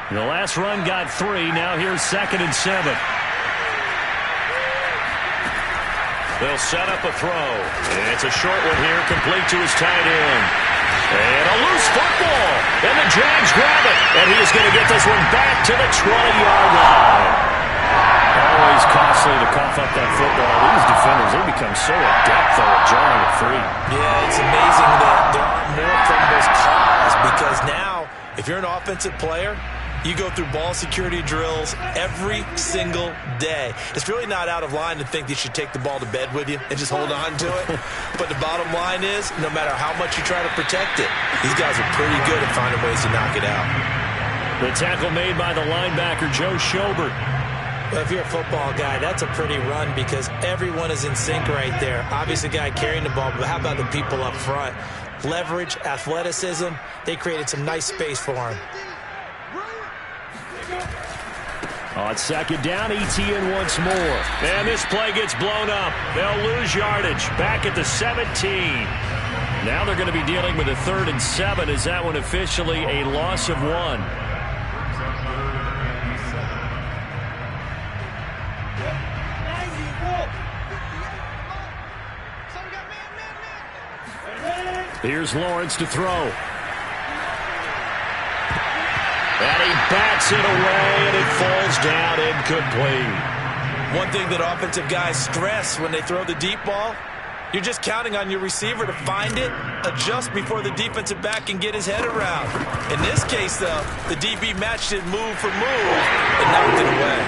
The last run got 3. Now here's 2nd and 7. They'll set up a throw. It's a short one here, complete to his tight end. And a loose football. And the Jags grab it. And he is going to get this one back to the 20-yard line. Always costly to cough up that football. These defenders, they become so adept, though, at jarring it free. Yeah, it's amazing that there aren't more fumbles caused because now, if you're an offensive player, you go through ball security drills every single day. It's really not out of line to think you should take the ball to bed with you and just hold on to it. But the bottom line is, no matter how much you try to protect it, these guys are pretty good at finding ways to knock it out. The tackle made by the linebacker, Joe Schobert. Well, if you're a football guy, that's a pretty run because everyone is in sync right there. Obviously, the guy carrying the ball, but how about the people up front? Leverage, athleticism, they created some nice space for him. On 2nd down, ETN once more. And this play gets blown up. They'll lose yardage. Back at the 17. Now they're going to be dealing with a 3rd and 7. Is that one officially a loss of 1? Here's Lawrence to throw. And he bats it away, and it falls down incomplete. One thing that offensive guys stress when they throw the deep ball, you're just counting on your receiver to find it, adjust before the defensive back can get his head around. In this case, though, the DB matched it move for move and knocked it away.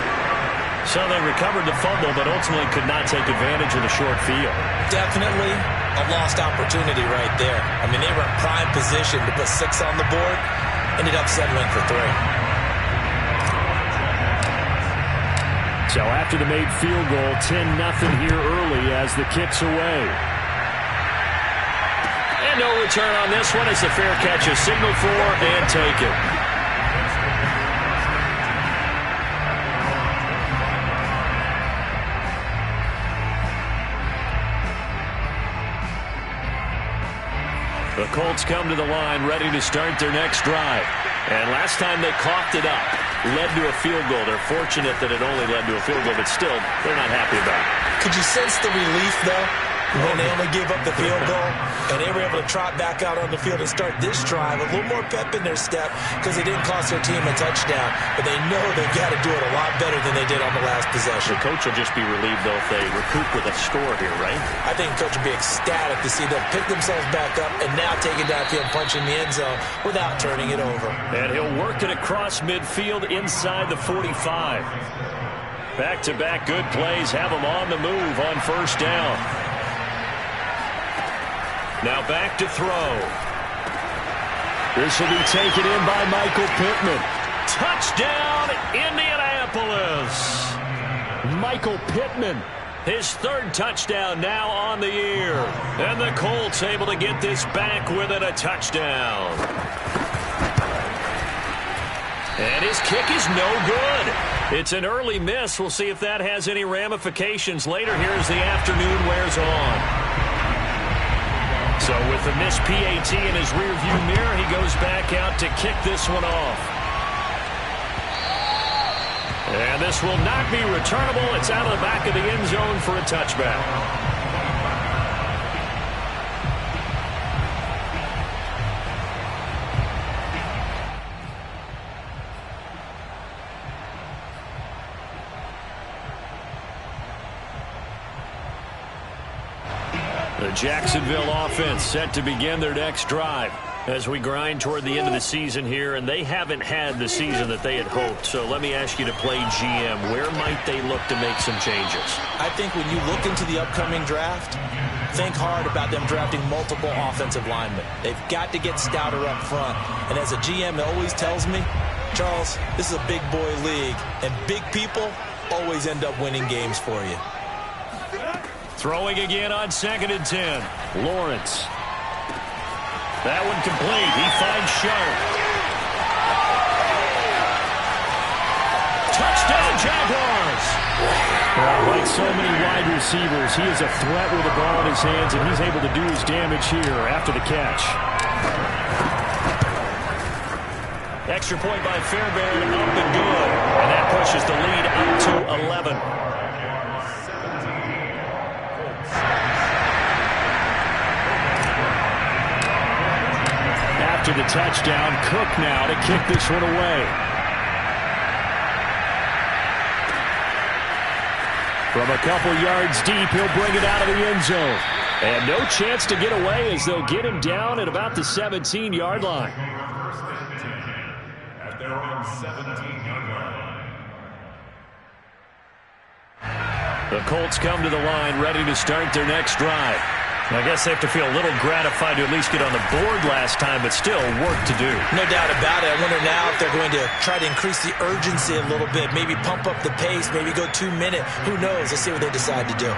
So they recovered the fumble, but ultimately could not take advantage of the short field. Definitely A lost opportunity right there. I mean, they were in prime position to put 6 on the board. Ended up settling for 3. So after the made field goal, 10-0 here early as the kick's away. And no return on this one as the fair catch is signaled for and taken. The Colts come to the line ready to start their next drive. And last time they coughed it up, led to a field goal. They're fortunate that it only led to a field goal, but still, they're not happy about it. Could you sense the relief, though, when they only gave up the field goal and they were able to trot back out on the field and start this drive? A little more pep in their step because it didn't cost their team a touchdown, but they know they've got to do it a lot better than they did on the last possession. The coach will just be relieved, though, if they recoup with a score here, right? I think the coach will be ecstatic to see them pick themselves back up and now take it downfield, punch in the end zone without turning it over. And he'll work it across midfield inside the 45. Back-to-back good plays have him on the move on first down. Now back to throw. This will be taken in by Michael Pittman. Touchdown, Indianapolis. Michael Pittman, his 3rd touchdown now on the year. And the Colts able to get this back within a touchdown. And his kick is no good. It's an early miss. We'll see if that has any ramifications later here as the afternoon wears on. So with the missed PAT in his rearview mirror, he goes back out to kick this one off. And this will not be returnable. It's out of the back of the end zone for a touchback. The Jacksonville offense set to begin their next drive as we grind toward the end of the season here, and they haven't had the season that they had hoped. So let me ask you to play GM. Where might they look to make some changes? I think when you look into the upcoming draft, think hard about them drafting multiple offensive linemen. They've got to get stouter up front. And as a GM, it always tells me, Charles, this is a big boy league, and big people always end up winning games for you. Throwing again on 2nd and 10. Lawrence. That one complete. He finds Sharp. Touchdown, Jaguars! Like so many wide receivers, he is a threat with the ball in his hands, and he's able to do his damage here after the catch. Extra point by Fairbairn, up and good. And that pushes the lead up to 11. After the touchdown, Cook now to kick this one away. From a couple yards deep, he'll bring it out of the end zone. And no chance to get away as they'll get him down at about the 17-yard line. At their own 17-yard line. The Colts come to the line ready to start their next drive. I guess they have to feel a little gratified to at least get on the board last time, but still work to do. No doubt about it. I wonder now if they're going to try to increase the urgency a little bit, maybe pump up the pace, maybe go 2-minute. Who knows? Let's see what they decide to do.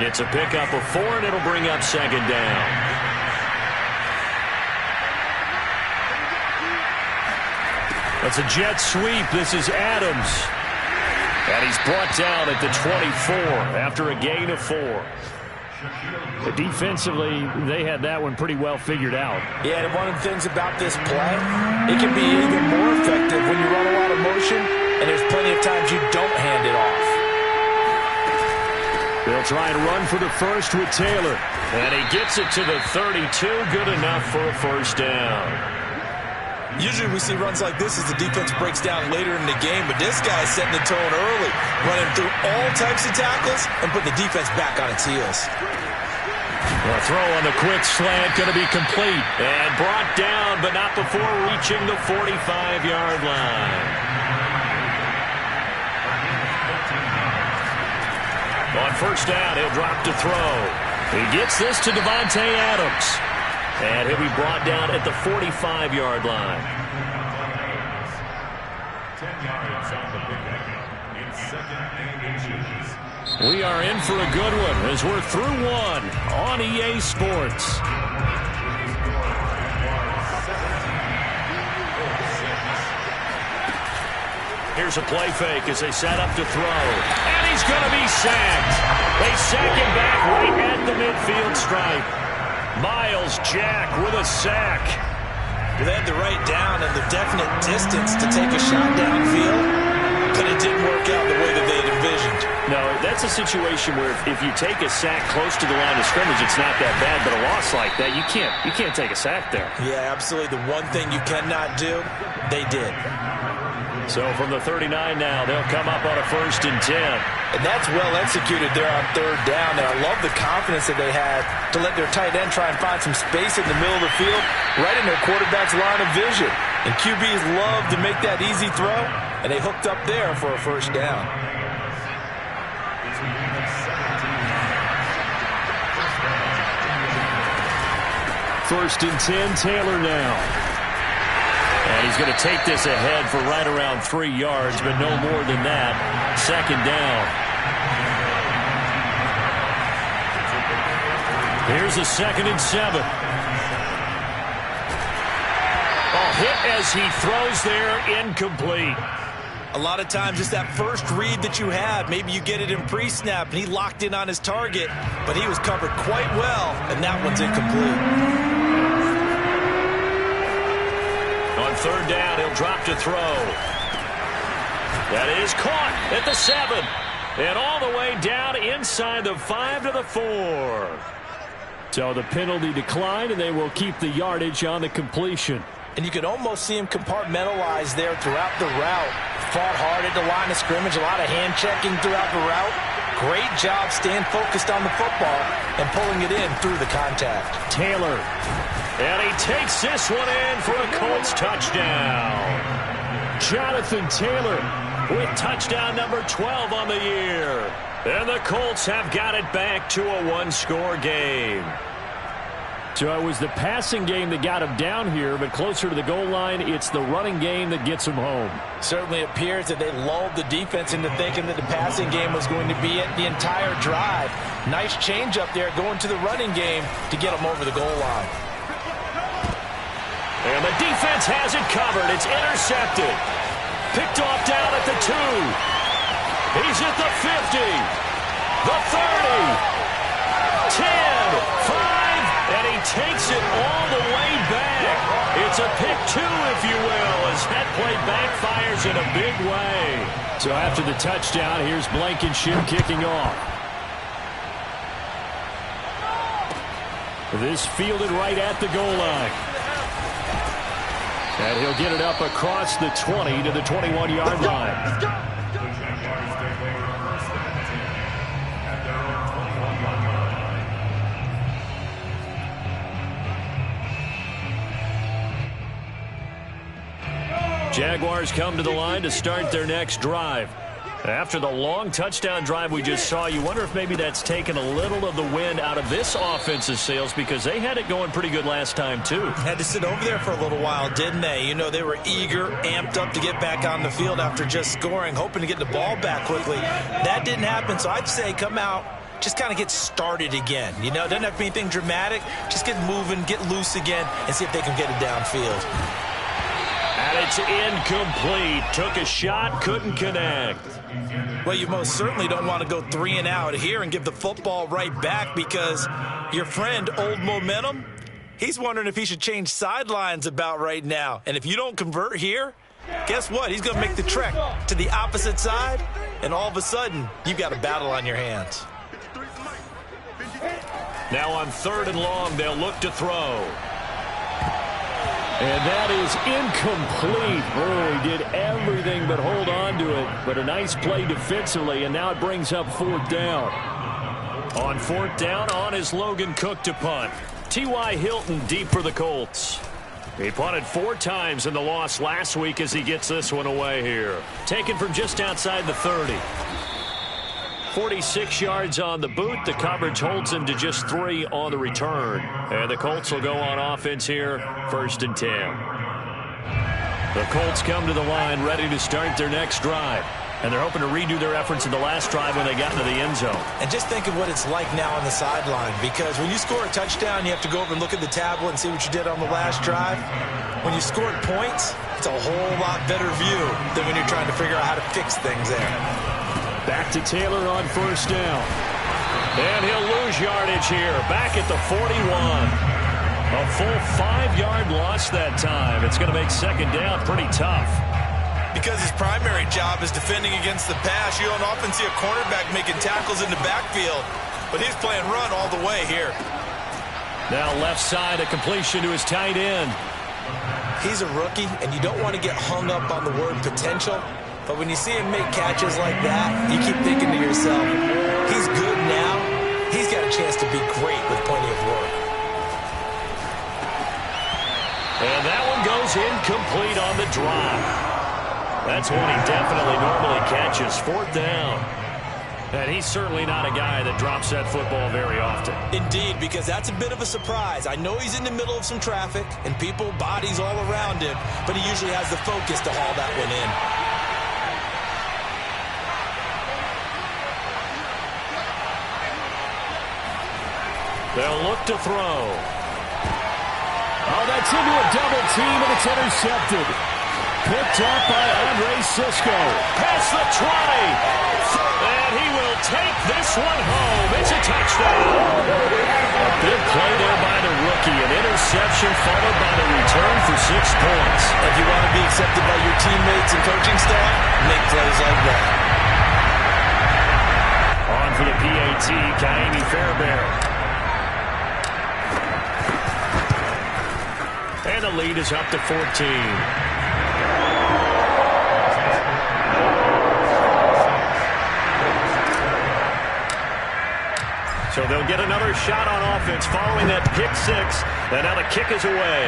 It's a pickup of 4, and it'll bring up second down. That's a jet sweep. This is Adams. And he's brought down at the 24 after a gain of 4. Defensively, they had that one pretty well figured out. Yeah, and one of the things about this play, it can be even more effective when you run a lot of motion, and there's plenty of times you don't hand it off. They'll try and run for the first with Taylor. And he gets it to the 32. Good enough for a first down. Usually we see runs like this as the defense breaks down later in the game, but this guy's setting the tone early, running through all types of tackles and putting the defense back on its heels. The throw on the quick slant going to be complete and brought down, but not before reaching the 45-yard line. On first down, he'll drop to throw. He gets this to Davante Adams. And he'll be brought down at the 45-yard line. 10 yards on the pickup. It's second and inches. We are in for a good one as we're through one on EA Sports. Here's a play fake as they set up to throw. And he's going to be sacked. They sack him back right at the midfield stripe. Miles Jack with a sack. They had the right down and the definite distance to take a shot downfield, but it didn't work out the way that they had envisioned. No, that's a situation where if you take a sack close to the line of scrimmage, it's not that bad, but a loss like that, you can't take a sack there. Yeah, absolutely. The one thing you cannot do, they did. So from the 39 now, they'll come up on a 1st and 10. And that's well executed there on 3rd down. And I love the confidence that they had to let their tight end try and find some space in the middle of the field, right in their quarterback's line of vision. And QBs love to make that easy throw, and they hooked up there for a 1st down. First and 10, Taylor now. And he's going to take this ahead for right around 3 yards, but no more than that. 2nd down. Here's a 2nd and 7. Oh, hit as he throws there, incomplete. A lot of times, just that first read that you have, maybe you get it in pre-snap, and he locked in on his target, but he was covered quite well, and that one's incomplete. On 3rd down, he'll drop to throw. That is caught at the 7. And all the way down inside the 5 to the 4. So the penalty declined, and they will keep the yardage on the completion. And you could almost see him compartmentalize there throughout the route. Fought hard at the line of scrimmage, a lot of hand-checking throughout the route. Great job staying focused on the football and pulling it in through the contact. Taylor. And he takes this one in for a Colts touchdown. Jonathan Taylor with touchdown number 12 on the year. And the Colts have got it back to a 1-score game. So it was the passing game that got him down here, but closer to the goal line, it's the running game that gets him home. Certainly appears that they lulled the defense into thinking that the passing game was going to be it the entire drive. Nice change up there going to the running game to get them over the goal line. And the defense has it covered. It's intercepted. Picked off down at the 2. He's at the 50. The 30. 10. 5. And he takes it all the way back. It's a pick 2, if you will, as play backfires in a big way. So after the touchdown, here's Blankenship kicking off. This fielded right at the goal line. And he'll get it up across the 20 to the 21-yard line. The Jaguars declare first and 10 at their own 21-yard line. Jaguars come to the line to start their next drive. After the long touchdown drive we just saw, you wonder if maybe that's taken a little of the wind out of this offense's sails, because they had it going pretty good last time, too. Had to sit over there for a little while, didn't they? You know, they were eager, amped up to get back on the field after just scoring, hoping to get the ball back quickly. That didn't happen, so I'd say come out, just kind of get started again. You know, it doesn't have to be anything dramatic. Just get moving, get loose again, and see if they can get it downfield. And it's incomplete. Took a shot, couldn't connect. Well, you most certainly don't want to go 3 and out here and give the football right back, because your friend, Old Momentum, he's wondering if he should change sidelines about right now. And if you don't convert here, guess what? He's going to make the trek to the opposite side, and all of a sudden, you've got a battle on your hands. Now on 3rd and long, they'll look to throw. And that is incomplete. Oh, he did everything but hold on to it. But a nice play defensively, and now it brings up 4th down. On 4th down, on is Logan Cook to punt. T.Y. Hilton deep for the Colts. He punted 4 times in the loss last week as he gets this one away here. Taken from just outside the 30. 46 yards on the boot. The coverage holds him to just 3 on the return. And the Colts will go on offense here, 1st and 10. The Colts come to the line ready to start their next drive. And they're hoping to redo their efforts in the last drive when they got into the end zone. And just think of what it's like now on the sideline, because when you score a touchdown, you have to go over and look at the tablet and see what you did on the last drive. When you scored points, it's a whole lot better view than when you're trying to figure out how to fix things there. Back to Taylor on 1st down. And he'll lose yardage here. Back at the 41. A full 5-yard loss that time. It's going to make 2nd down pretty tough. Because his primary job is defending against the pass, you don't often see a cornerback making tackles in the backfield. But he's playing run all the way here. Now left side, a completion to his tight end. He's a rookie, and you don't want to get hung up on the word potential. But when you see him make catches like that, you keep thinking to yourself, he's good now. He's got a chance to be great with plenty of work. And that one goes incomplete on the drop. That's one he definitely normally catches. 4th down. And he's certainly not a guy that drops that football very often. Indeed, because that's a bit of a surprise. I know he's in the middle of some traffic and people, bodies all around him, but he usually has the focus to haul that one in. They'll look to throw. Oh, that's into a double team, and it's intercepted. Picked up by Andre Sisco. Past the 20. And he will take this one home. It's a touchdown. A big play there by the rookie. An interception followed by the return for 6 points. If you want to be accepted by your teammates and coaching staff, make plays like that. On for the PAT, Kaimi Fairbairn. And the lead is up to 14. So they'll get another shot on offense following that pick 6. And now the kick is away.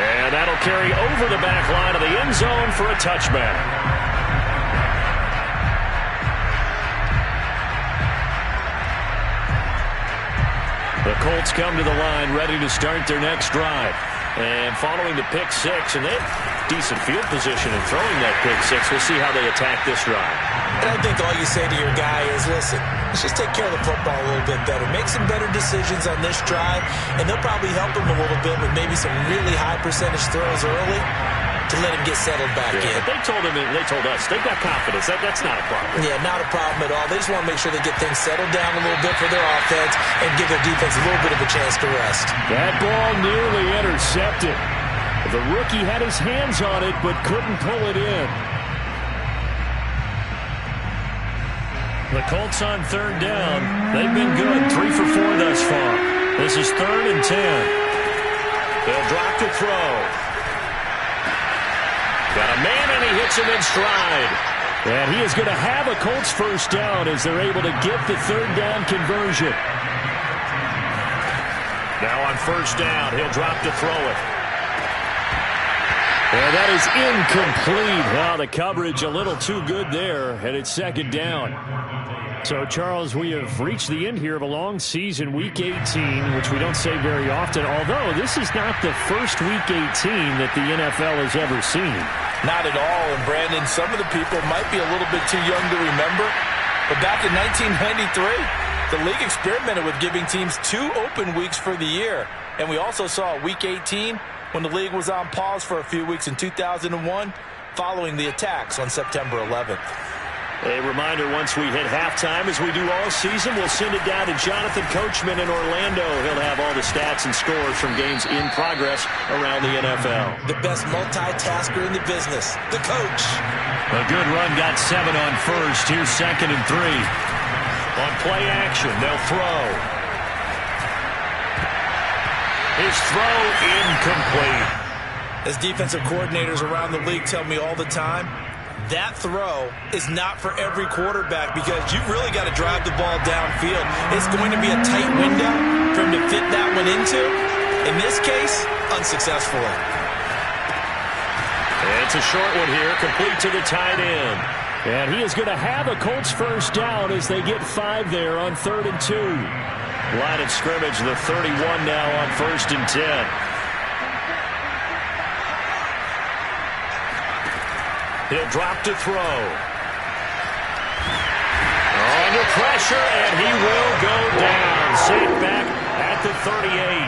And that'll carry over the back line of the end zone for a touchback. The Colts come to the line ready to start their next drive. And following the pick 6, and they have decent field position in throwing that pick 6. We'll see how they attack this drive. And I think all you say to your guy is, listen, let's just take care of the football a little bit better. Make some better decisions on this drive, and they'll probably help him a little bit with maybe some really high percentage throws early to let him get settled back in. They told us they've got confidence. That's not a problem. Yeah, not a problem at all. They just want to make sure they get things settled down a little bit for their offense and give their defense a little bit of a chance to rest. That ball nearly intercepted. The rookie had his hands on it but couldn't pull it in. The Colts on third down. They've been good, 3 for 4 thus far. This is 3rd and 10. They'll drop to throw. Got a man, and he hits him in stride. And he is going to have a Colts first down as they're able to get the third down conversion. Now on first down, he'll drop to throw it. And that is incomplete. Wow, the coverage a little too good there, and it's second down. So, Charles, we have reached the end here of a long season, Week 18, which we don't say very often, although this is not the first Week 18 that the NFL has ever seen. Not at all, and Brandon, some of the people might be a little bit too young to remember, but back in 1993, the league experimented with giving teams 2 open weeks for the year, and we also saw Week 18 when the league was on pause for a few weeks in 2001 following the attacks on September 11th. A reminder, once we hit halftime, as we do all season, we'll send it down to Jonathan Coachman in Orlando. He'll have all the stats and scores from games in progress around the NFL. The best multitasker in the business, the coach. A good run, got 7 on first. Here's 2nd and 3. On play action, they'll throw. His throw incomplete. As defensive coordinators around the league tell me all the time, that throw is not for every quarterback because you've really got to drive the ball downfield. It's going to be a tight window for him to fit that one into. In this case, unsuccessfully. And it's a short one here, complete to the tight end. And he is going to have a Colts first down as they get 5 there on 3rd and 2. Line of scrimmage, the 31 now on 1st and 10. He'll drop to throw. Under pressure, and he will go down. Sacked back at the 38.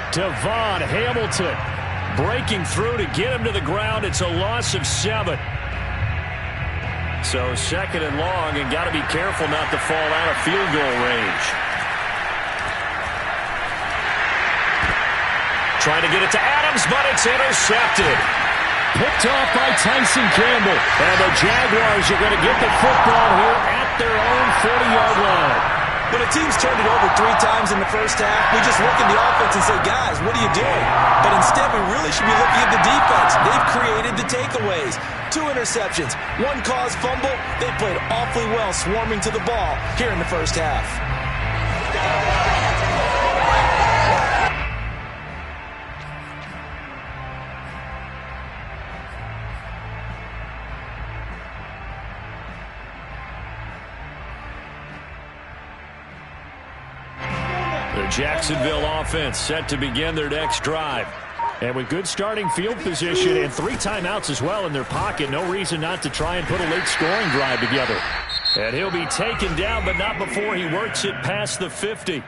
Devon Hamilton breaking through to get him to the ground. It's a loss of 7. So 2nd and long, and got to be careful not to fall out of field goal range. Trying to get it to Adams, but it's intercepted. Picked off by Tyson Campbell. And the Jaguars are going to get the football here at their own 40-yard line. When a team's turned it over 3 times in the first half, we just look at the offense and say, guys, what are you doing? But instead, we really should be looking at the defense. They've created the takeaways. 2 interceptions, 1 caused fumble. They played awfully well swarming to the ball here in the first half. The Jacksonville offense set to begin their next drive. And with good starting field position and 3 timeouts as well in their pocket, no reason not to try and put a late scoring drive together. And he'll be taken down, but not before he works it past the 50.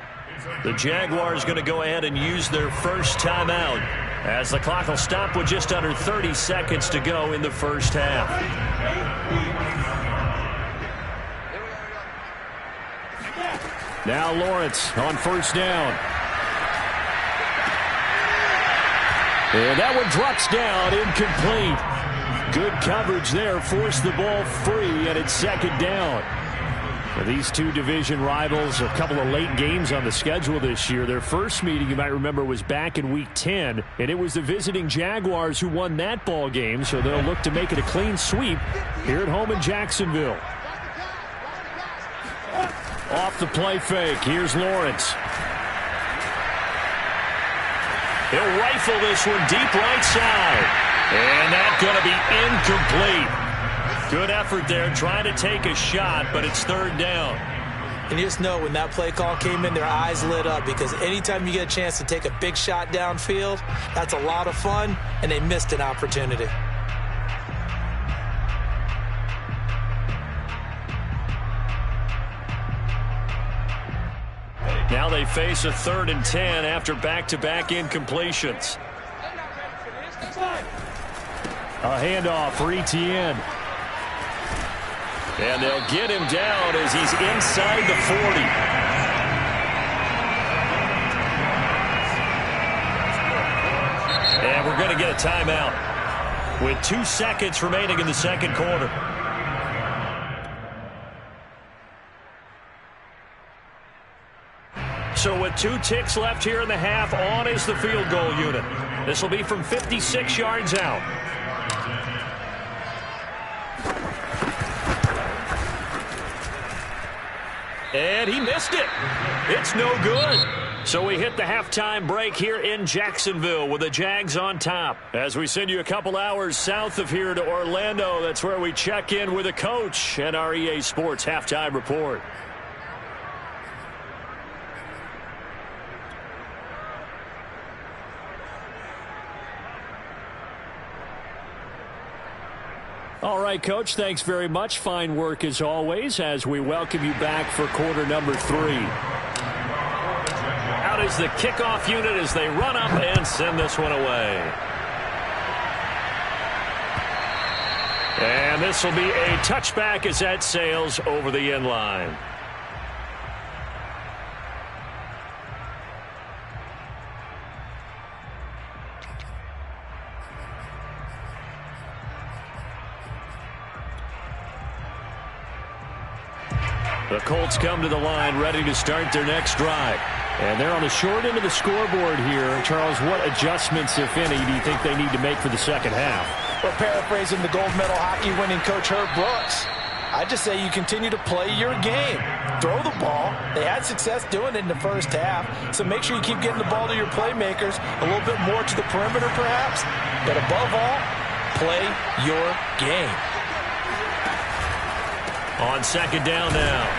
The Jaguars going to go ahead and use their first timeout as the clock will stop with just under 30 seconds to go in the first half. Now Lawrence on first down. And that one drops down, incomplete. Good coverage there, forced the ball free, and it's 2nd down. Now, these 2 division rivals, a couple of late games on the schedule this year. Their first meeting, you might remember, was back in Week 10, and it was the visiting Jaguars who won that ball game, so they'll look to make it a clean sweep here at home in Jacksonville. Off the play fake, here's Lawrence. He'll rifle this one deep right side. And that's going to be incomplete. Good effort there, trying to take a shot, but it's 3rd down. And you just know when that play call came in, their eyes lit up because anytime you get a chance to take a big shot downfield, that's a lot of fun, and they missed an opportunity. Now they face a 3rd and 10 after back-to-back incompletions. A handoff for Etienne. And they'll get him down as he's inside the 40. And we're going to get a timeout with 2 seconds remaining in the second quarter. So with 2 ticks left here in the half, on is the field goal unit. This will be from 56 yards out. And he missed it. It's no good. So we hit the halftime break here in Jacksonville with the Jags on top. As we send you a couple hours south of here to Orlando, that's where we check in with the coach and our EA Sports halftime report. All right, Coach, thanks very much. Fine work as always as we welcome you back for quarter number 3. Out is the kickoff unit as they run up and send this one away. And this will be a touchback as that sails over the end line. The Colts come to the line ready to start their next drive. And they're on the short end of the scoreboard here. Charles, what adjustments, if any, do you think they need to make for the second half? Well, paraphrasing the gold medal hockey winning coach Herb Brooks, I just say you continue to play your game. Throw the ball. They had success doing it in the first half, so make sure you keep getting the ball to your playmakers, a little bit more to the perimeter perhaps, but above all, play your game. On second down now,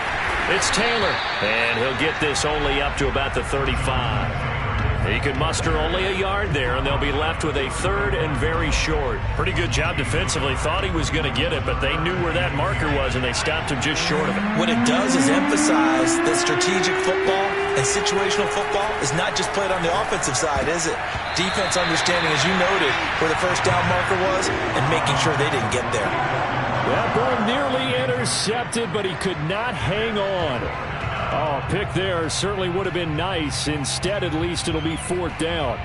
it's Taylor, and he'll get this only up to about the 35. He could muster only a yard there, and they'll be left with a third and very short. Pretty good job defensively. Thought he was going to get it, but they knew where that marker was, and they stopped him just short of it. What it does is emphasize that strategic football and situational football is not just played on the offensive side, is it? Defense understanding, as you noted, where the first down marker was and making sure they didn't get there. That ball nearly intercepted, but he could not hang on. Oh, pick there certainly would have been nice. Instead, at least, it'll be fourth down.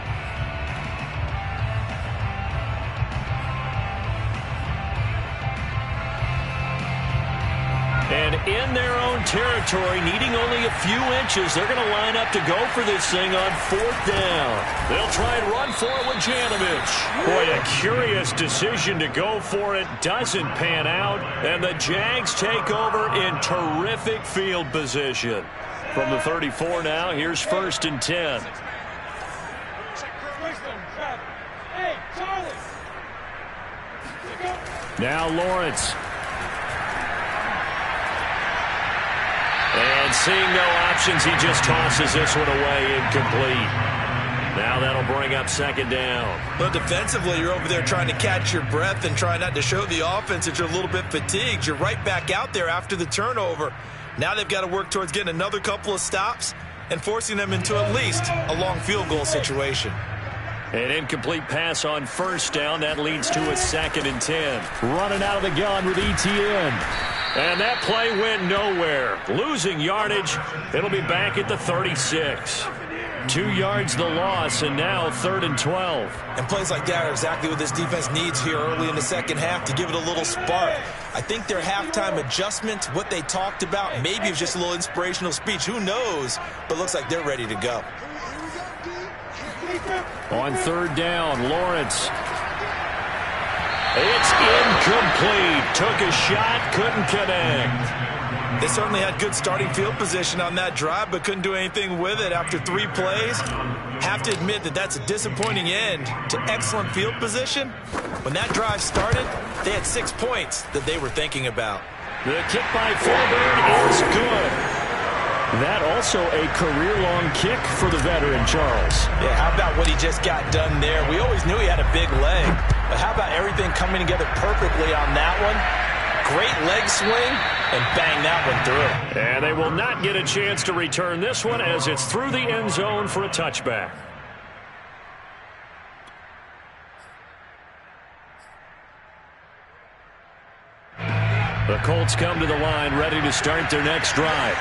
And in their own territory, needing only a few inches, they're going to line up to go for this thing on fourth down. They'll try and run for it with Janovich. Boy, a curious decision to go for it. Doesn't pan out. And the Jags take over in terrific field position. From the 34 now, here's first and 10. Now Lawrence. And seeing no options, he just tosses this one away, incomplete. Now that'll bring up second down. Well, defensively, you're over there trying to catch your breath and try not to show the offense that you're a little bit fatigued. You're right back out there after the turnover. Now they've got to work towards getting another couple of stops and forcing them into at least a long field goal situation. An incomplete pass on first down. That leads to a second and 10. Running out of the gun with ETN. And that play went nowhere. Losing yardage. It'll be back at the 36. 2 yards the loss, and now third and 12. And plays like that are exactly what this defense needs here early in the second half to give it a little spark. I think their halftime adjustment, what they talked about, maybe it was just a little inspirational speech. Who knows? But looks like they're ready to go. On third down, Lawrence. It's incomplete. Took a shot, couldn't connect. They certainly had good starting field position on that drive, but couldn't do anything with it after 3 plays. Have to admit that that's a disappointing end to excellent field position. When that drive started, they had 6 points that they were thinking about. The kick by Fairbairn is good. That also a career-long kick for the veteran, Charles. Yeah, how about what he just got done there? We always knew he had a big leg, but how about everything coming together perfectly on that one? Great leg swing, and bang that one through. And they will not get a chance to return this one as it's through the end zone for a touchback. The Colts come to the line ready to start their next drive.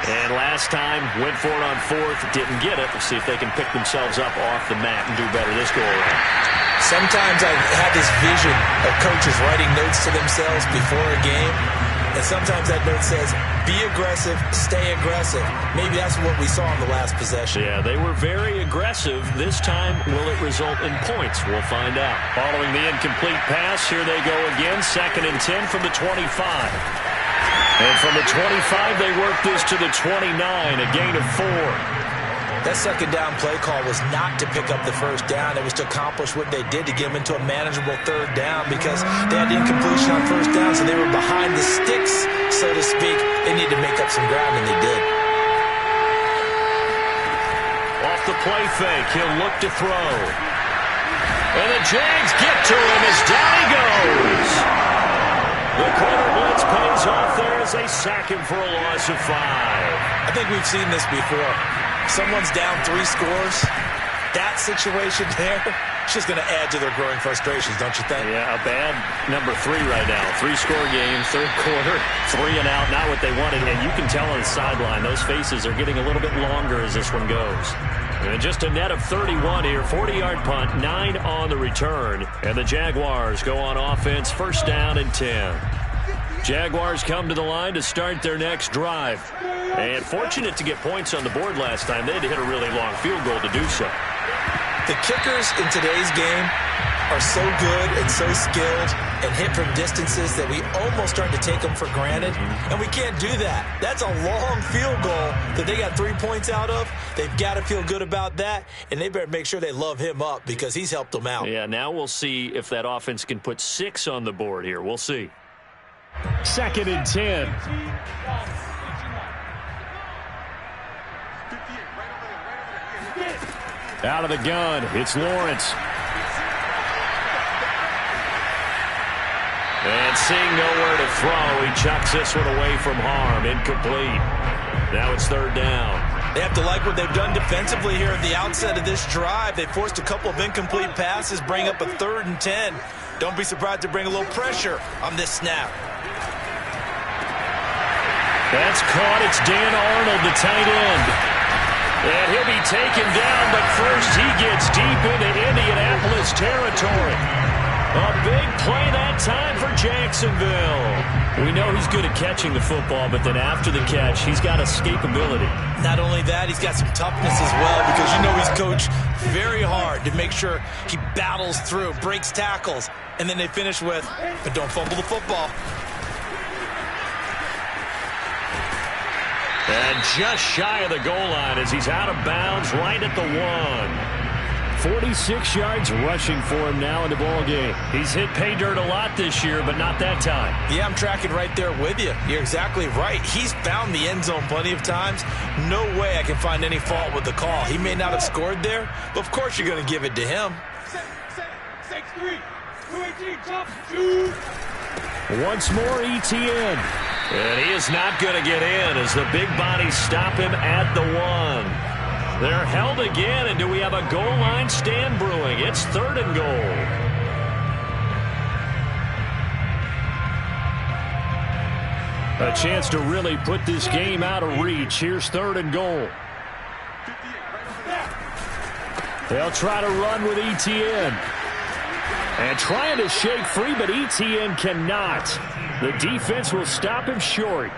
And last time, went for it on fourth, didn't get it. We'll see if they can pick themselves up off the mat and do better this go-around. Sometimes I have this vision of coaches writing notes to themselves before a game, and sometimes that note says, be aggressive, stay aggressive. Maybe that's what we saw in the last possession. Yeah, they were very aggressive. This time, will it result in points? We'll find out. Following the incomplete pass, here they go again. 2nd and 10 from the 25. And from the 25, they work this to the 29, a gain of 4. That second down play call was not to pick up the first down. It was to accomplish what they did to get them into a manageable third down because they had incompletion on first down, so they were behind the sticks, so to speak. They needed to make up some ground, and they did. Off the play fake, he'll look to throw. And the Jags get to him as down he goes. The corner blitz pays off there as they sack him for a loss of 5. I think we've seen this before. Someone's down 3 scores. That situation there, it's just going to add to their growing frustrations, don't you think? Yeah, a bad number 3 right now. 3-score game, third quarter, 3 and out, not what they wanted. And you can tell on the sideline, those faces are getting a little bit longer as this one goes. And just a net of 31 here, 40-yard punt, 9 on the return. And the Jaguars go on offense, 1st down and 10. Jaguars come to the line to start their next drive. And fortunate to get points on the board last time. They had to hit a really long field goal to do so. The kickers in today's game are so good and so skilled and hit from distances that we almost start to take them for granted. And we can't do that. That's a long field goal that they got 3 points out of. They've got to feel good about that, and they better make sure they love him up because he's helped them out. Yeah, now we'll see if that offense can put 6 on the board here. We'll see. 2nd and 10. Out of the gun, it's Lawrence. And seeing nowhere to throw, he chucks this one away from harm. Incomplete. Now it's 3rd down. They have to like what they've done defensively here at the outset of this drive. They forced a couple of incomplete passes, bring up a 3rd and 10. Don't be surprised to bring a little pressure on this snap. That's caught. It's Dan Arnold, the tight end. And he'll be taken down, but first he gets deep into Indianapolis territory. A big play that time for Jacksonville. We know he's good at catching the football, but then after the catch, he's got escapability. Not only that, he's got some toughness as well because you know he's coached very hard to make sure he battles through, breaks tackles, and then they finish with, but don't fumble the football. And just shy of the goal line as he's out of bounds right at the 1. 46 yards rushing for him now in the ball game. He's hit pay dirt a lot this year, but not that time. Yeah, I'm tracking right there with you. You're exactly right. He's found the end zone plenty of times. No way I can find any fault with the call. He may not have scored there, but of course you're going to give it to him. 6-3, 2-18, jump, shoot. Once more, ETN. And he is not going to get in as the big bodies stop him at the 1. They're held again, and do we have a goal line stand brewing? It's 3rd and goal. A chance to really put this game out of reach. Here's 3rd and goal. They'll try to run with ETN. And trying to shake free, but ETN cannot. The defense will stop him short.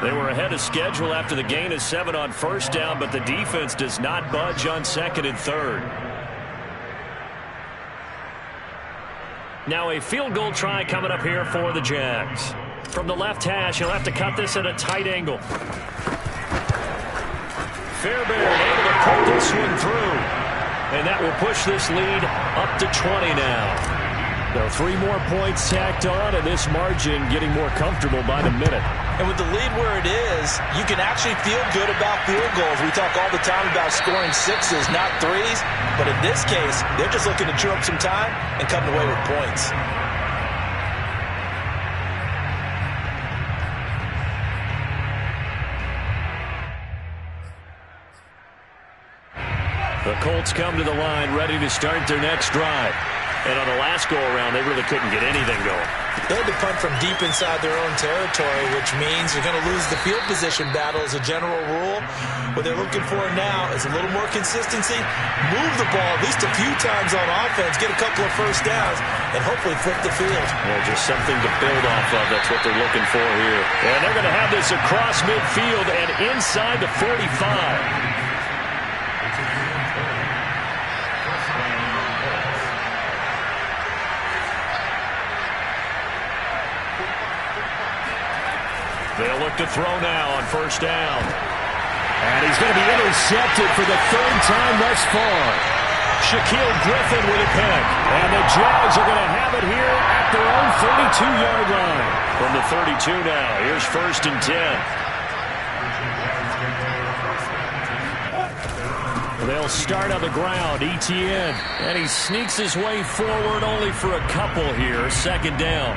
They were ahead of schedule after the gain of 7 on 1st down, but the defense does not budge on 2nd and 3rd. Now a field goal try coming up here for the Jags. From the left hash, he'll have to cut this at a tight angle. Fairbairn able to pull this one through. And that will push this lead up to 20 now. There are 3 more points tacked on, and this margin getting more comfortable by the minute. And with the lead where it is, you can actually feel good about field goals. We talk all the time about scoring 6s, not 3s. But in this case, they're just looking to chew up some time and come away with points. The Colts come to the line ready to start their next drive. And on the last go-around, they really couldn't get anything going. They had to punt from deep inside their own territory, which means you're going to lose the field position battle as a general rule. What they're looking for now is a little more consistency, move the ball at least a few times on offense, get a couple of first downs, and hopefully flip the field. Well, just something to build off of. That's what they're looking for here. And they're going to have this across midfield and inside the 45. They'll look to throw now on first down. And he's going to be intercepted for the third time thus far. Shaquille Griffin with a pick. And the Jags are going to have it here at their own 32-yard line. From the 32 now, here's first and 10. They'll start on the ground, Etienne. And he sneaks his way forward only for a couple here. Second down.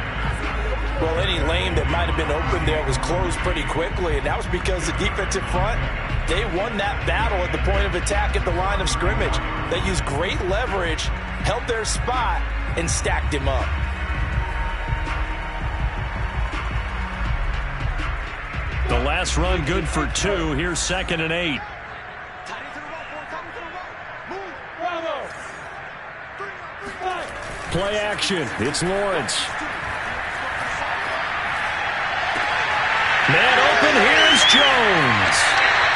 Well, any lane that might have been open there was closed pretty quickly, and that was because the defensive front, they won that battle at the point of attack at the line of scrimmage. They used great leverage, held their spot, and stacked him up. The last run good for 2. Here's second and 8. Play action. It's Lawrence. Man open, here's Jones.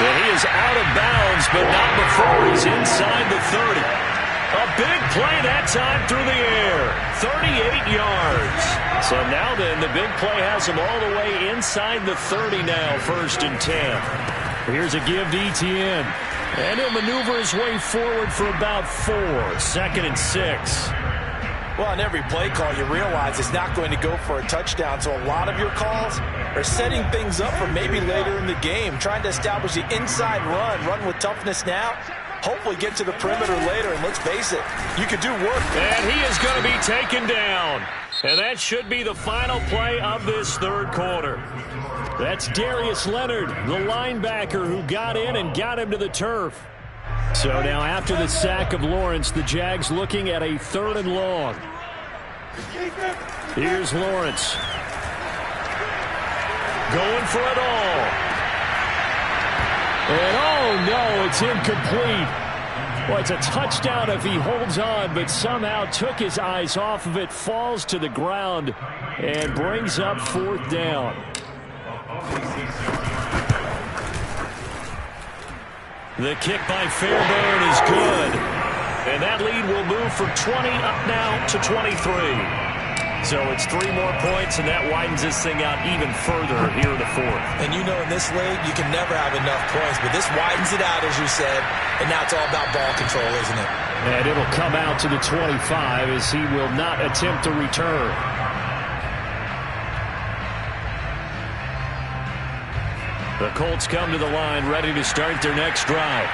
And he is out of bounds, but not before he's inside the 30. A big play that time through the air. 38 yards. So now then, the big play has him all the way inside the 30 now, first and 10. Here's a give to Etienne. And he'll maneuver his way forward for about 4. Second and 6. Well, on every play call, you realize it's not going to go for a touchdown. So a lot of your calls are setting things up for maybe later in the game, trying to establish the inside run with toughness now, hopefully get to the perimeter later. And let's face it, you could do work. And he is going to be taken down. And that should be the final play of this third quarter. That's Darius Leonard, the linebacker who got in and got him to the turf. So now after the sack of Lawrence, the Jags looking at a 3rd and long. Here's Lawrence. Going for it all. And oh no, it's incomplete. Well, it's a touchdown if he holds on, but somehow took his eyes off of it, falls to the ground, and brings up 4th down. The kick by Fairbairn is good. And that lead will move from 20 up now to 23. So it's 3 more points, and that widens this thing out even further here in the 4th. And you know in this league, you can never have enough points, but this widens it out, as you said, and now it's all about ball control, isn't it? And it'll come out to the 25 as he will not attempt to return. The Colts come to the line ready to start their next drive.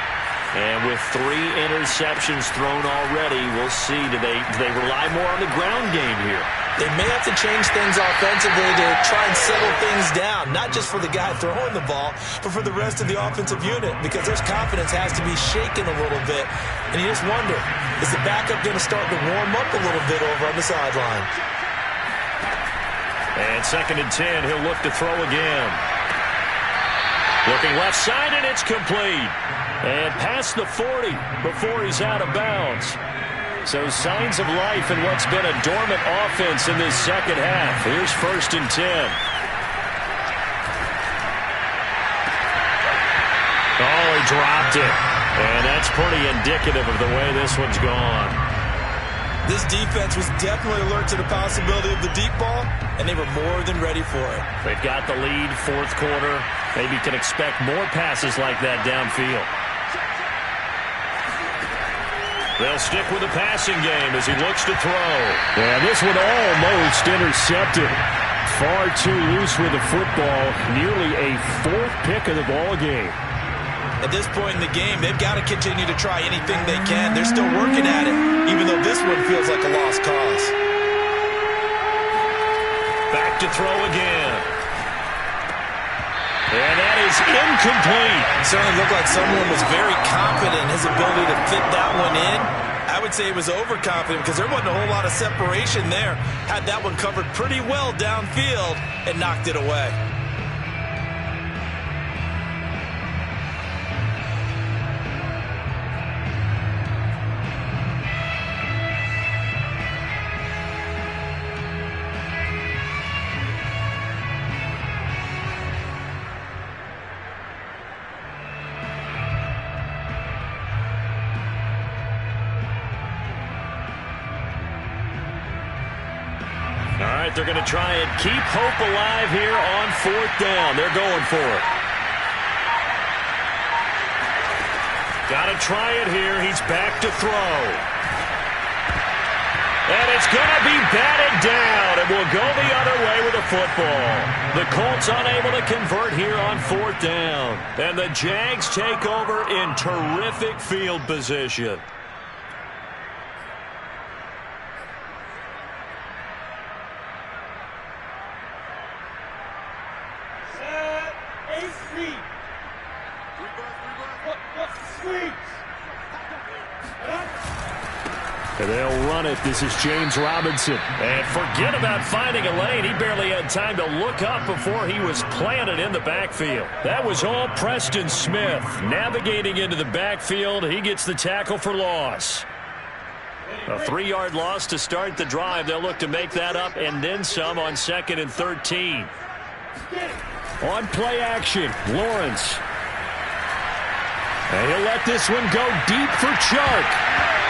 And with 3 interceptions thrown already, we'll see. Do they rely more on the ground game here? They may have to change things offensively to try and settle things down, not just for the guy throwing the ball, but for the rest of the offensive unit, because their confidence has to be shaken a little bit. And you just wonder, is the backup going to start to warm up a little bit over on the sideline? And second and 10, he'll look to throw again. Looking left side, and it's complete. And past the 40 before he's out of bounds. So signs of life in what's been a dormant offense in this second half. Here's first and 10. Oh, he dropped it. And that's pretty indicative of the way this one's gone. This defense was definitely alert to the possibility of the deep ball, and they were more than ready for it. They've got the lead, 4th quarter. Maybe can expect more passes like that downfield. They'll stick with the passing game as he looks to throw. Yeah, this one almost intercepted. Far too loose with the football. Nearly a 4th pick of the ball game. At this point in the game, they've got to continue to try anything they can. They're still working at it, even though this one feels like a lost cause. Back to throw again. And that is incomplete. It certainly looked like someone was very confident in his ability to fit that one in. I would say he was overconfident because there wasn't a whole lot of separation there. Had that one covered pretty well downfield and knocked it away. They're going to try and keep hope alive here on 4th down. They're going for it. Got to try it here. He's back to throw. And it's going to be batted down. And will go the other way with the football. The Colts unable to convert here on 4th down. And the Jags take over in terrific field position. And they'll run it. This is James Robinson. And forget about finding a lane. He barely had time to look up before he was planted in the backfield. That was all Preston Smith. Navigating into the backfield, he gets the tackle for loss. A 3-yard loss to start the drive. They'll look to make that up and then some on 2nd and 13. On play action, Lawrence. And he'll let this one go deep for Chark.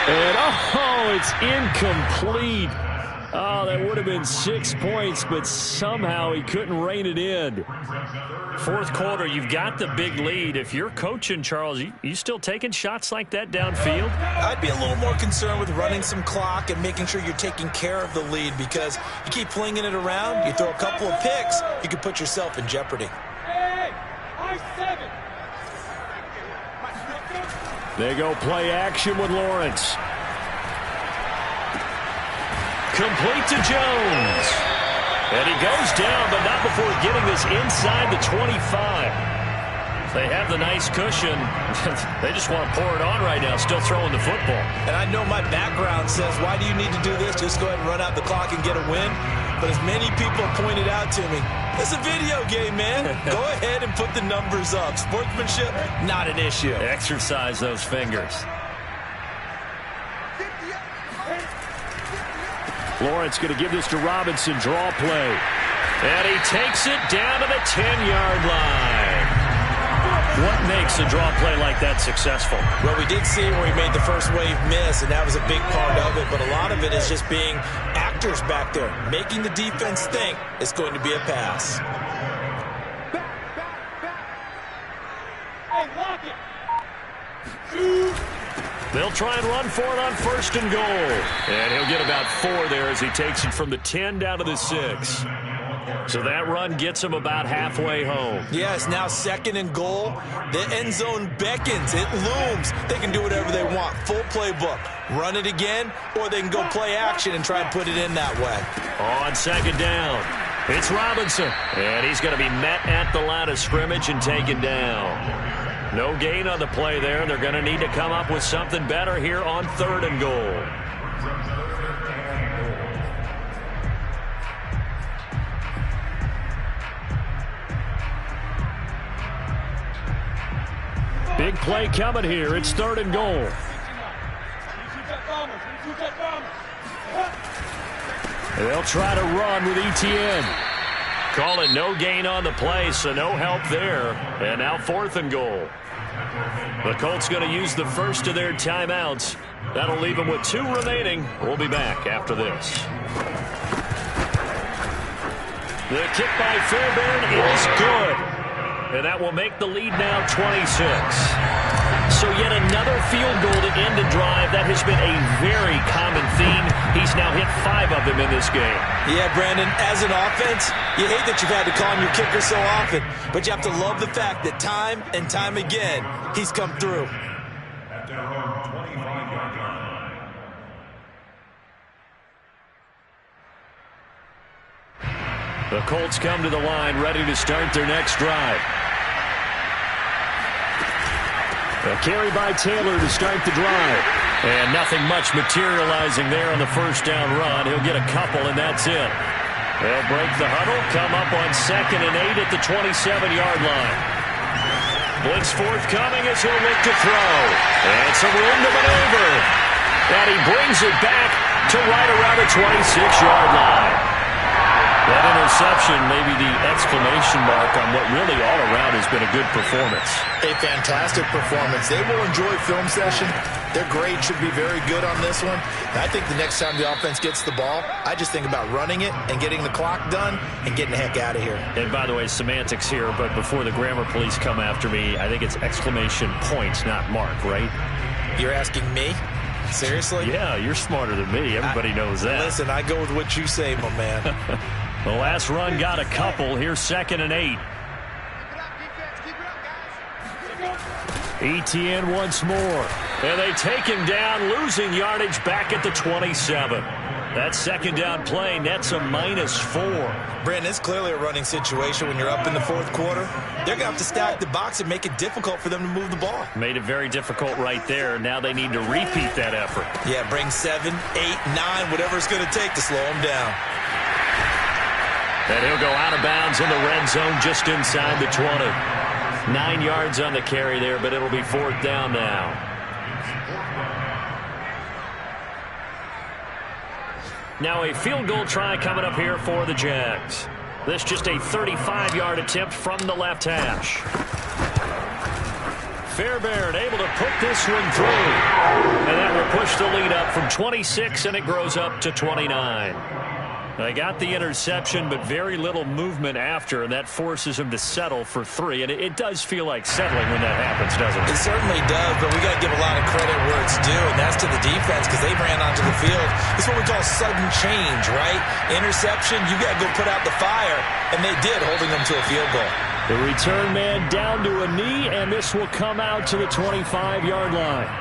And, oh, it's incomplete. Oh, that would have been 6 points, but somehow he couldn't rein it in. 4th quarter, you've got the big lead. If you're coaching, Charles, you still taking shots like that downfield? I'd be a little more concerned with running some clock and making sure you're taking care of the lead because you keep flinging it around, you throw a couple of picks, you could put yourself in jeopardy. They go play action with Lawrence. Complete to Jones. And he goes down, but not before getting this inside the 25. They have the nice cushion. They just want to pour it on right now, still throwing the football. And I know my background says, why do you need to do this? Just go ahead and run out the clock and get a win. But as many people pointed out to me, it's a video game, man. Go ahead and put the numbers up. Sportsmanship, not an issue. Exercise those fingers. Lawrence going to give this to Robinson. Draw play. And he takes it down to the 10-yard line. What makes a draw play like that successful? Well, we did see where he made the first wave miss, and that was a big part of it. But a lot of it is just being actors back there, making the defense think it's going to be a pass. They'll try and run for it on 1st and goal. And he'll get about 4 there as he takes it from the 10 down to the 6. So that run gets him about halfway home. Yes, now 2nd and goal. The end zone beckons. It looms. They can do whatever they want. Full playbook. Run it again, or they can go play action and try and put it in that way. On 2nd down, it's Robinson. And he's going to be met at the line of scrimmage and taken down. No gain on the play there. They're going to need to come up with something better here on 3rd and goal. Big play coming here. It's 3rd and goal. They'll try to run with ETN. Call it no gain on the play, so no help there. And now 4th and goal. The Colts going to use the first of their timeouts. That'll leave them with 2 remaining. We'll be back after this. The kick by Fairbairn is good. And that will make the lead now 26. So yet another field goal to end the drive. That has been a very common theme. He's now hit 5 of them in this game. Yeah, Brandon, as an offense, you hate that you've had to call on your kicker so often, but you have to love the fact that time and time again, he's come through. At their own 25-yard line. The Colts come to the line ready to start their next drive. A carry by Taylor to start the drive. And nothing much materializing there on the first down run. He'll get a couple, and that's it. They'll break the huddle, come up on 2nd and 8 at the 27-yard line. Blitz forthcoming as he'll look to throw. And some room to maneuver. And he brings it back to right around the 26-yard line. That interception may be the exclamation mark on what really all around has been a good performance. A fantastic performance. They will enjoy film session. Their grade should be very good on this one. And I think the next time the offense gets the ball, I just think about running it and getting the clock done and getting the heck out of here. And by the way, semantics here, but before the grammar police come after me, I think it's exclamation points, not mark, right? You're asking me? Seriously? Yeah, you're smarter than me. Everybody knows that. Listen, I go with what you say, my man. The last run got a couple. Here's 2nd and 8. ETN once more. And they take him down, losing yardage back at the 27. That second down play nets a -4. Brandon, it's clearly a running situation when you're up in the fourth quarter. They're going to have to stack the box and make it difficult for them to move the ball. Made it very difficult right there. Now they need to repeat that effort. Yeah, bring 7, 8, 9, whatever it's going to take to slow them down. And he'll go out of bounds in the red zone just inside the 20. 9 yards on the carry there, but it'll be 4th down now. Now a field goal try coming up here for the Jags. This just a 35-yard attempt from the left hash. Fairbairn able to put this one through. And that will push the lead up from 26, and it grows up to 29. They got the interception, but very little movement after, and that forces him to settle for 3. And it does feel like settling when that happens, doesn't it? It certainly does, but we got to give a lot of credit where it's due, and that's to the defense because they ran onto the field. It's what we call sudden change, right? Interception, you got to go put out the fire, and they did, holding them to a field goal. The return man down to a knee, and this will come out to the 25-yard line.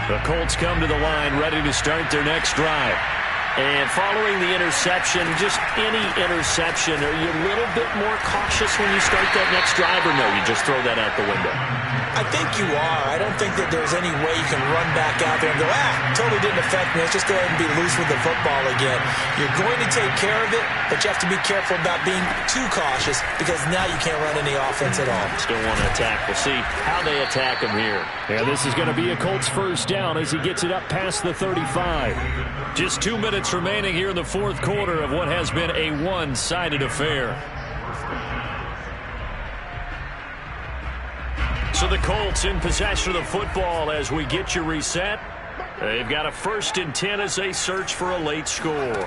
The Colts come to the line ready to start their next drive. And following the interception, just any interception, are you a little bit more cautious when you start that next drive, or no, you just throw that out the window? I think you are. I don't think that there's any way you can run back out there and go, totally didn't affect me. Let's just go ahead and be loose with the football again. You're going to take care of it, but you have to be careful about being too cautious because now you can't run any offense at all. Still want to attack. We'll see how they attack him here. Yeah, this is going to be a Colts first down as he gets it up past the 35. Just 2 minutes remaining here in the fourth quarter of what has been a one-sided affair. So the Colts in possession of the football as we get you reset. They've got a 1st and 10 as they search for a late score.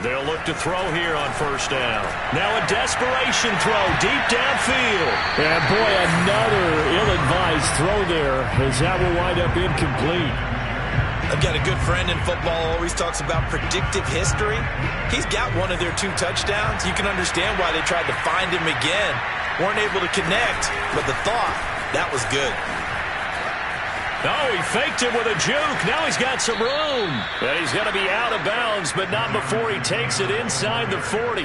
They'll look to throw here on first down. Now a desperation throw deep downfield. And boy, another ill-advised throw there as that will wind up incomplete. I've got a good friend in football, always talks about predictive history. He's got one of their 2 touchdowns. You can understand why they tried to find him again. Weren't able to connect, but the thought, that was good. Oh, he faked him with a juke. Now he's got some room. And he's going to be out of bounds, but not before he takes it inside the 40.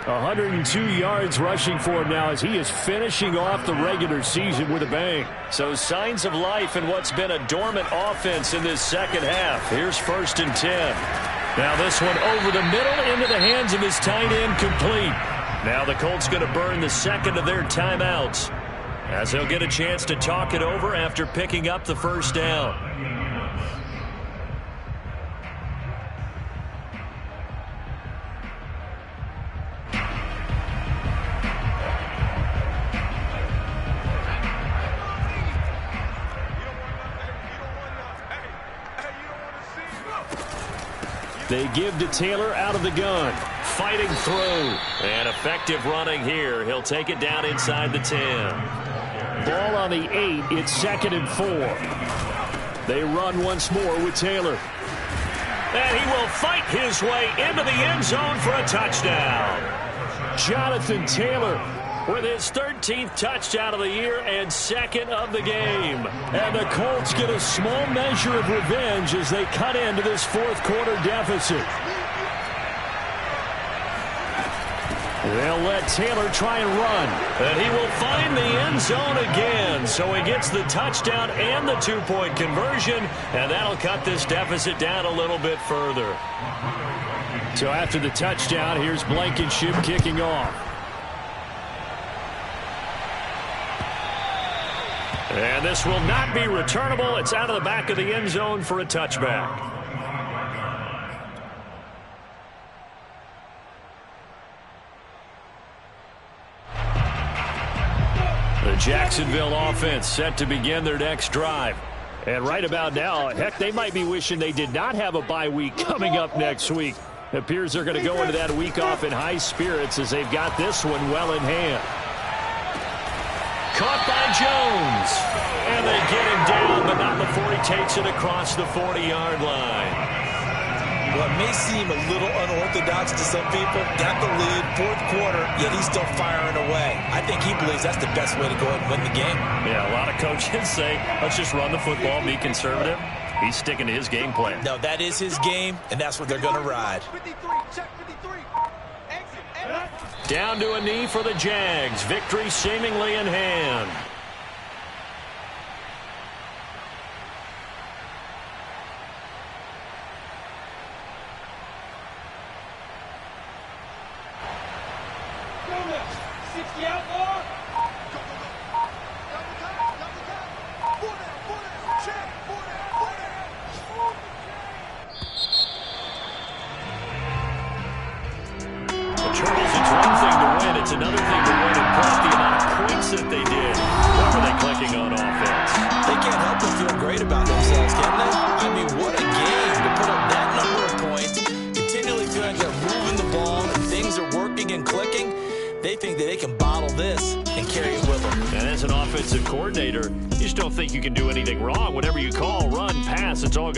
102 yards rushing for him now as he is finishing off the regular season with a bang. So signs of life in what's been a dormant offense in this second half. Here's 1st and 10. Now this one over the middle into the hands of his tight end, complete. Now the Colts going to burn the second of their timeouts as they'll get a chance to talk it over after picking up the first down. They give to Taylor out of the gun. Fighting through. And effective running here. He'll take it down inside the 10. Ball on the 8. It's 2nd and 4. They run once more with Taylor. And he will fight his way into the end zone for a touchdown. Jonathan Taylor with his 13th touchdown of the year and 2nd of the game. And the Colts get a small measure of revenge as they cut into this fourth quarter deficit. They'll let Taylor try and run. And he will find the end zone again. So he gets the touchdown and the 2-point conversion, and that'll cut this deficit down a little bit further. So after the touchdown, here's Blankenship kicking off. And this will not be returnable. It's out of the back of the end zone for a touchback. The Jacksonville offense set to begin their next drive. And right about now, heck, they might be wishing they did not have a bye week coming up next week. It appears they're going to go into that week off in high spirits as they've got this one well in hand. Caught by Jones. And they get him down, but not before he takes it across the 40-yard line. Well, it may seem a little unorthodox to some people. Got the lead, fourth quarter, yet he's still firing away. I think he believes that's the best way to go ahead and win the game. Yeah, a lot of coaches say, let's just run the football, be conservative. He's sticking to his game plan. No, that is his game, and that's what they're going to ride. 53, check 53. Exit. Down to a knee for the Jags. Victory seemingly in hand. Another thing to win and put up the amount of points that they did. What were they clicking on offense? They can't help but feel great about themselves, can they? I mean, what a game to put up that number of points, continually feeling like they're moving the ball and things are working and clicking. They think that they can bottle this and carry it with them. And as an offensive coordinator, you just don't think you can do anything wrong. Whatever you call, run, pass, it's all going to